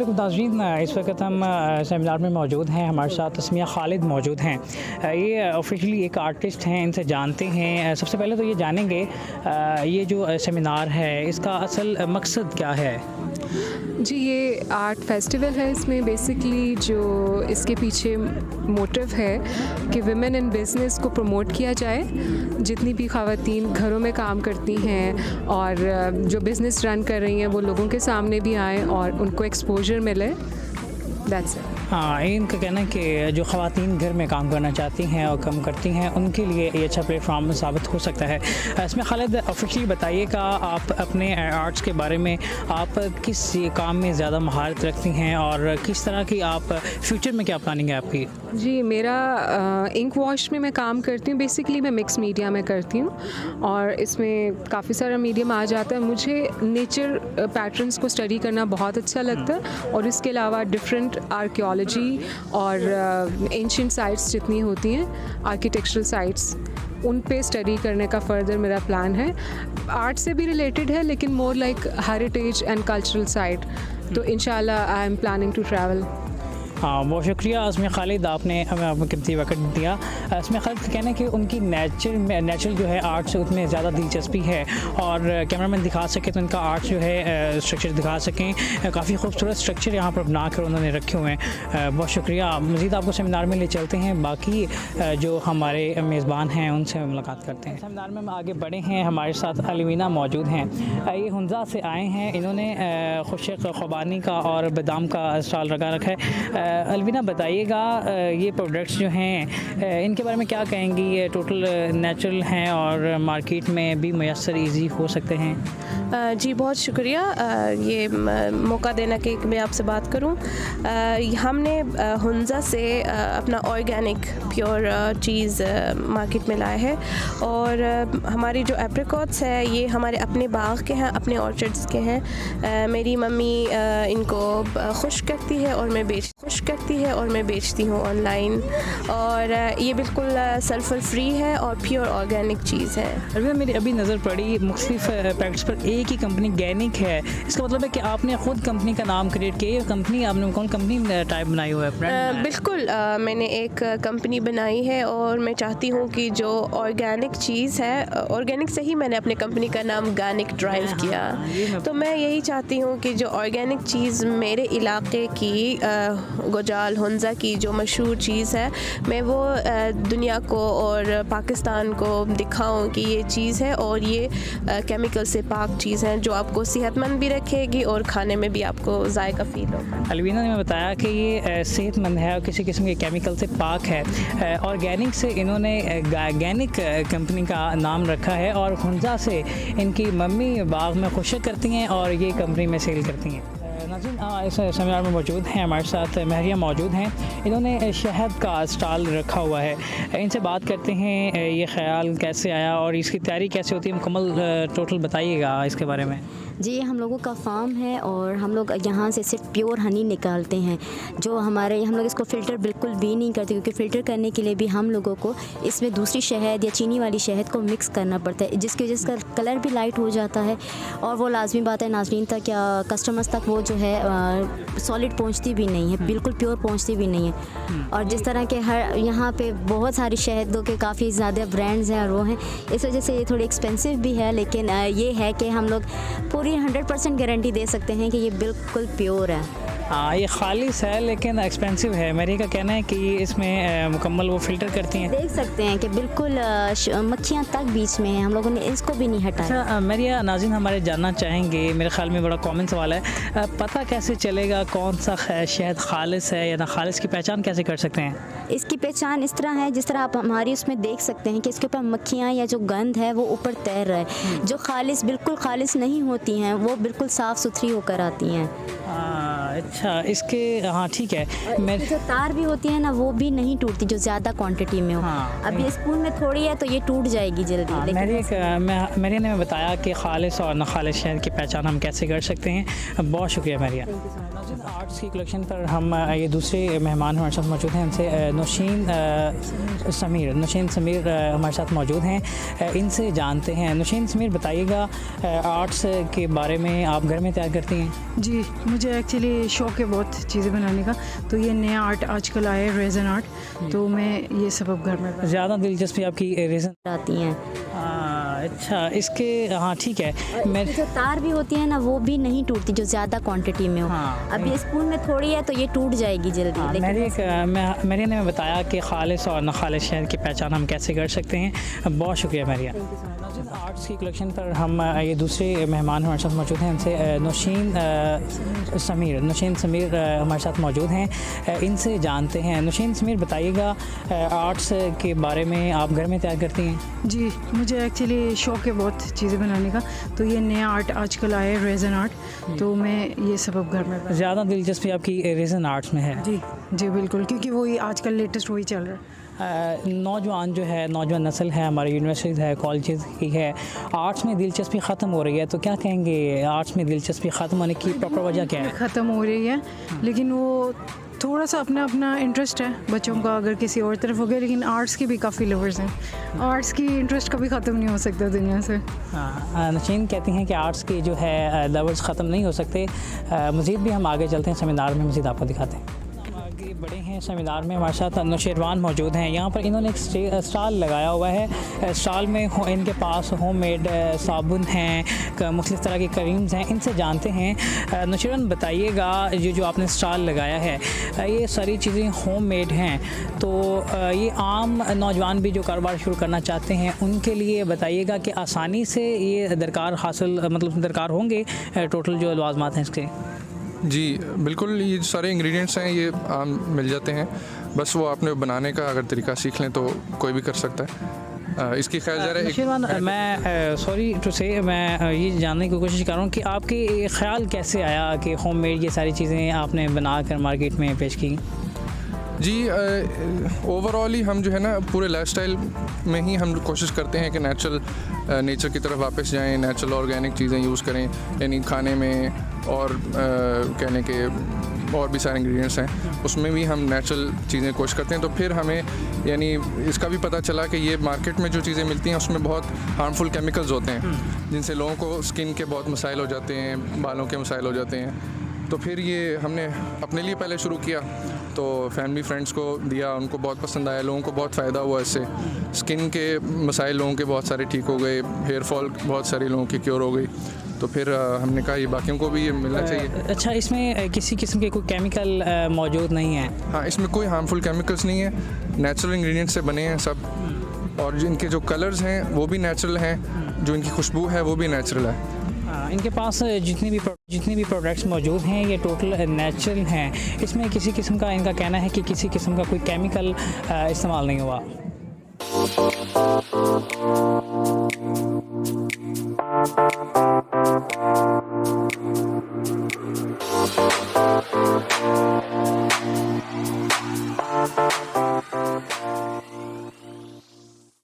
अस्सलाम वालेकुम नाज़रीन, इस वक्त हम सेमिनार में मौजूद हैं। हमारे साथ तस्मिया खालिद मौजूद हैं। ये ऑफिशियली एक आर्टिस्ट हैं, इनसे जानते हैं। सबसे पहले तो ये जानेंगे ये जो सेमिनार है इसका असल मकसद क्या है? जी, ये आर्ट फेस्टिवल है। इसमें बेसिकली जो इसके पीछे मोटिव है कि वुमेन इन बिज़नेस को प्रमोट किया जाए। जितनी भी ख़वातीन घरों में काम करती हैं और जो बिज़नेस रन कर रही हैं वो लोगों के सामने भी आएँ और उनको एक्सपोजर मिले। That's it. हाँ, इनका कहना है कि जो ख़वातीन घर में काम करना चाहती हैं और कम करती हैं उनके लिए ये अच्छा प्लेटफॉर्म साबित हो सकता है। इसमें खालिद ऑफिशियली बताइएगा, आप अपने आर्ट्स के बारे में, आप किस काम में ज़्यादा महारत रखती हैं और किस तरह की आप फ्यूचर में क्या प्लानिंग है आपकी? जी, मेरा इंक वॉश में मैं काम करती हूँ। बेसिकली मैं मिक्स मीडिया में करती हूँ और इसमें काफ़ी सारा मीडियम आ जाता है। मुझे नेचर पैटर्न्स को स्टडी करना बहुत अच्छा लगता है और इसके अलावा डिफरेंट आर्कियोलॉजी और एंशिएंट साइट्स जितनी होती हैं, आर्किटेक्चरल साइट्स, उन पे स्टडी करने का फ़र्दर मेरा प्लान है। आर्ट से भी रिलेटेड है लेकिन more like heritage and cultural site. तो इंशाल्लाह I am planning to travel. हाँ, बहुत शुक्रिया अस्मिया खालिद, आपने हमें कीमती वक्त दिया। अस्मिया खालिद का कहना है कि उनकी नेचुरल जो है आर्ट से उसमें ज़्यादा दिलचस्पी है और कैमरामैन दिखा सके तो उनका आर्ट जो है स्ट्रक्चर दिखा सकें। काफ़ी खूबसूरत स्ट्रक्चर यहाँ पर बना कर उन्होंने रखे हुए हैं। बहुत शुक्रिया। मज़ीद आपको सेमिनार में ले चलते हैं, बाकी जो हमारे मेज़बान हैं उनसे मुलाकात करते हैं। सेमिनार में हम आगे बढ़े हैं, हमारे साथ अलवीना मौजूद हैं। ये हुंजा से आए हैं, इन्होंने खुशक ख़ुबानी का और बादाम का स्टॉल लगा रखा है। अलवीना बताइएगा, ये प्रोडक्ट्स जो हैं इनके बारे में क्या कहेंगी? ये टोटल नेचुरल हैं और मार्केट में भी मैसर ईजी हो सकते हैं? जी, बहुत शुक्रिया ये मौका देना कि मैं आपसे बात करूं। हमने हुंजा से अपना ऑर्गेनिक प्योर चीज़ मार्केट में लाया है और हमारी जो एप्रिकॉट्स है ये हमारे अपने बाग के हैं, अपने ऑर्चर्ड्स के हैं। मेरी मम्मी इनको खुश्क करती है और मैं बेचती हूँ ऑनलाइन और ये बिल्कुल सल्फर फ्री है और प्योर ऑर्गेनिक चीज़ है। अलविदा, मेरी अभी नज़र पड़ी मुख्तलिफ पैकेट्स पर एक ही कंपनी गैनिक है। इसका मतलब है कि आपने ख़ुद कंपनी का नाम क्रिएट किया? कंपनी आपने कौन कंपनी टाइप बनाई हुआ है? बिल्कुल, मैंने एक कंपनी बनाई है और मैं चाहती हूँ कि जो ऑर्गेनिक चीज़ है, ऑर्गेनिक से ही मैंने अपने कंपनी का नाम गैनिक ड्राइव किया। तो मैं यही चाहती हूँ कि जो ऑर्गेनिक चीज़ मेरे इलाके की गोजाल हुंजा की जो मशहूर चीज़ है, मैं वो दुनिया को और पाकिस्तान को दिखाऊं कि ये चीज़ है और ये केमिकल से पाक चीज़ है जो आपको सेहतमंद भी रखेगी और खाने में भी आपको जायका फ़ील होगा। अलवीना ने बताया कि ये सेहतमंद है और किसी किस्म के केमिकल से पाक है। ऑर्गेनिक से इन्होंने गैनिक कंपनी का नाम रखा है और हुंजा से इनकी मम्मी बाग में खुशक करती हैं और ये कंपनी में सेल करती हैं। नाज़रीन, इस सेमिनार में मौजूद हैं, हमारे साथ महरिया मौजूद हैं। इन्होंने शहद का स्टॉल रखा हुआ है। इनसे बात करते हैं ये ख़्याल कैसे आया और इसकी तैयारी कैसे होती है, मुकम्मल टोटल बताइएगा इसके बारे में। जी, हम लोगों का फार्म है और हम लोग यहाँ से सिर्फ प्योर हनी निकालते हैं। जो हमारे हम लोग इसको फ़िल्टर बिल्कुल भी नहीं करते क्योंकि फ़िल्टर करने के लिए भी हम लोगों को इसमें दूसरी शहद या चीनी वाली शहद को मिक्स करना पड़ता है, जिसकी वजह से कलर भी लाइट हो जाता है और वो लाजमी बात है नाज़रीन तक या कस्टमर्स तक वो जो है सॉलिड पहुँचती भी नहीं है, बिल्कुल प्योर पहुँचती भी नहीं है। और जिस तरह के हर यहाँ पे बहुत सारी शहदों के काफ़ी ज़्यादा ब्रांड्स हैं और वो हैं, इस वजह से ये थोड़ी एक्सपेंसिव भी है, लेकिन ये है कि हम लोग पूरी 100% गारंटी दे सकते हैं कि ये बिल्कुल प्योर है। हाँ, ये खालिस है लेकिन एक्सपेंसिव है। मेरी का कहना है कि इसमें मुकम्मल वो फ़िल्टर करती हैं। देख सकते हैं कि बिल्कुल मक्खियाँ तक बीच में हैं, हम लोगों ने इसको भी नहीं हटाया। अच्छा, मेरिया, नाज़रीन हमारे जानना चाहेंगे, मेरे ख्याल में बड़ा कॉमन सवाल है, पता कैसे चलेगा कौन सा शहद खालिस है या ना खालिस? की पहचान कैसे कर सकते हैं? इसकी पहचान इस तरह है जिस तरह आप हमारी उसमें देख सकते हैं कि इसके ऊपर मक्खियाँ या जो गंध है वो ऊपर तैर रहा है। जो खालिस बिल्कुल खालिस नहीं होती हैं वो बिल्कुल साफ़ सुथरी होकर आती हैं। अच्छा, इसके हाँ ठीक है। मेरी जो तार भी होती है ना वो भी नहीं टूटती जो ज़्यादा क्वांटिटी में हो। हाँ, अभी स्पून में थोड़ी है तो ये टूट जाएगी जल्दी। हाँ, मेरी ने बताया कि खालिस और न खालिस शहद की पहचान हम कैसे कर सकते हैं। बहुत शुक्रिया मेरिया। आर्ट्स की कलेक्शन पर हम ये दूसरे मेहमान हमारे साथ मौजूद हैं, उनसे नौशीन समीर हमारे साथ मौजूद हैं। इनसे जानते हैं। नौशीन समीर, बताइएगा आर्ट्स के बारे में, आप घर में तैयार करती हैं? जी, मुझे एक्चुअली शौक़ है बहुत चीज़ें बनाने का, तो ये नया आर्ट आजकल आया है रेज़न आर्ट, तो मैं ये सब अब घर में ज़्यादा दिलचस्पी आपकी रेज़न आती हैं। अच्छा, इसके हाँ ठीक है। मैं जो तार भी होती है ना वो भी नहीं टूटती जो ज़्यादा क्वांटिटी में हो। हाँ। अभी स्पून में थोड़ी है तो ये टूट जाएगी जल्दी। मेरी ने बताया कि खालिस और न खालिस शहर की पहचान हम कैसे कर सकते हैं। बहुत शुक्रिया मेरिया। आर्ट्स की कलेक्शन पर हम ये दूसरे मेहमान हमारे साथ मौजूद हैं, इनसे नौशीन समीर हमारे साथ मौजूद हैं, इनसे जानते हैं। नौशीन समीर, बताइएगा आर्ट्स के बारे में, आप घर में तैयार करती हैं? जी, मुझे एक्चुअली शौक़ है बहुत चीज़ें बनाने का, तो ये नया आर्ट आजकल आया है रेज़न आर्ट, तो मैं ये सब अब घर में ज़्यादा दिलचस्पी आपकी रेज़न आर्ट्स में है? जी जी बिल्कुल, क्योंकि वही आजकल लेटेस्ट वही चल रहा है। नौजवान जो है, नौजवान नस्ल है, हमारी यूनिवर्सिटीज़ है, कॉलेजेस की है, आर्ट्स में दिलचस्पी ख़त्म हो रही है, तो क्या कहेंगे आर्ट्स में दिलचस्पी ख़त्म होने की प्रॉपर वजह क्या है? ख़त्म हो रही है, लेकिन वो थोड़ा सा अपना अपना इंटरेस्ट है बच्चों का, अगर किसी और तरफ हो गया, लेकिन आर्ट्स के भी काफ़ी लवर्स हैं। आर्ट्स की इंटरेस्ट कभी ख़त्म नहीं हो सकता दुनिया से। हाँ, नशीन कहती हैं कि आर्ट्स की जो है लवर्स ख़त्म नहीं हो सकते। मज़ीद भी हम आगे चलते हैं, सेमिनार में मज़ीद आपको दिखाते हैं। आगे बड़े हैं, सेमिनार में हमारे साथ नौशेरवान मौजूद हैं। यहाँ पर इन्होंने एक स्टॉल लगाया हुआ है। स्टॉल में इनके पास होममेड साबुन हैं, मुख्तलिफ़ तरह के क्रीम्स हैं, इनसे जानते हैं। नौशेरवान, बताइएगा ये जो आपने स्टॉल लगाया है, ये सारी चीज़ें होममेड हैं, तो ये आम नौजवान भी जो कारोबार शुरू करना चाहते हैं उनके लिए बताइएगा कि आसानी से ये दरकार होंगे टोटल जो लवाज़मात हैं इसके? जी बिल्कुल, ये सारे इंग्रेडिएंट्स हैं ये आम मिल जाते हैं, बस वो आपने बनाने का अगर तरीका सीख लें तो कोई भी कर सकता है। इसकी खैर ज़रा मैं सॉरी टू से मैं ये जानने की कोशिश कर रहा हूँ कि आपके ख़्याल कैसे आया कि होममेड ये सारी चीज़ें आपने बना कर मार्केट में पेश की? जी, ओवरऑल ही हम जो है ना पूरे लाइफस्टाइल में ही हम कोशिश करते हैं कि नेचर की तरफ वापस जाएं, नेचुरल ऑर्गेनिक चीज़ें यूज़ करें, यानी खाने में और कहने के और भी सारे इंग्रेडिएंट्स हैं उसमें भी हम नेचुरल चीज़ें कोशिश करते हैं। तो फिर हमें यानी इसका भी पता चला कि ये मार्केट में जो चीज़ें मिलती हैं उसमें बहुत हार्मफुल केमिकल्स होते हैं जिनसे लोगों को स्किन के बहुत मसाइल हो जाते हैं, बालों के मसाइल हो जाते हैं। तो फिर ये हमने अपने लिए पहले शुरू किया, तो फैमिली फ्रेंड्स को दिया, उनको बहुत पसंद आया, लोगों को बहुत फ़ायदा हुआ इससे। स्किन के मसाइल लोगों के बहुत सारे ठीक हो गए, हेयर फॉल बहुत सारे लोगों की क्योर हो गई। तो फिर हमने कहा ये बाकियों को भी ये मिलना चाहिए। अच्छा, इसमें किसी किस्म के कोई केमिकल मौजूद नहीं है? हाँ, इसमें कोई हार्मफुल केमिकल्स नहीं है, नेचुरल इंग्रेडिएंट्स से बने हैं सब, और इनके जो कलर्स हैं वो भी नेचुरल हैं, जो इनकी खुशबू है वो भी नेचुरल है। इनके पास जितनी भी प्रोडक्ट्स मौजूद हैं ये टोटल नेचुरल हैं। इसमें किसी किस्म का, इनका कहना है कि किसी किस्म का कोई केमिकल इस्तेमाल नहीं हुआ।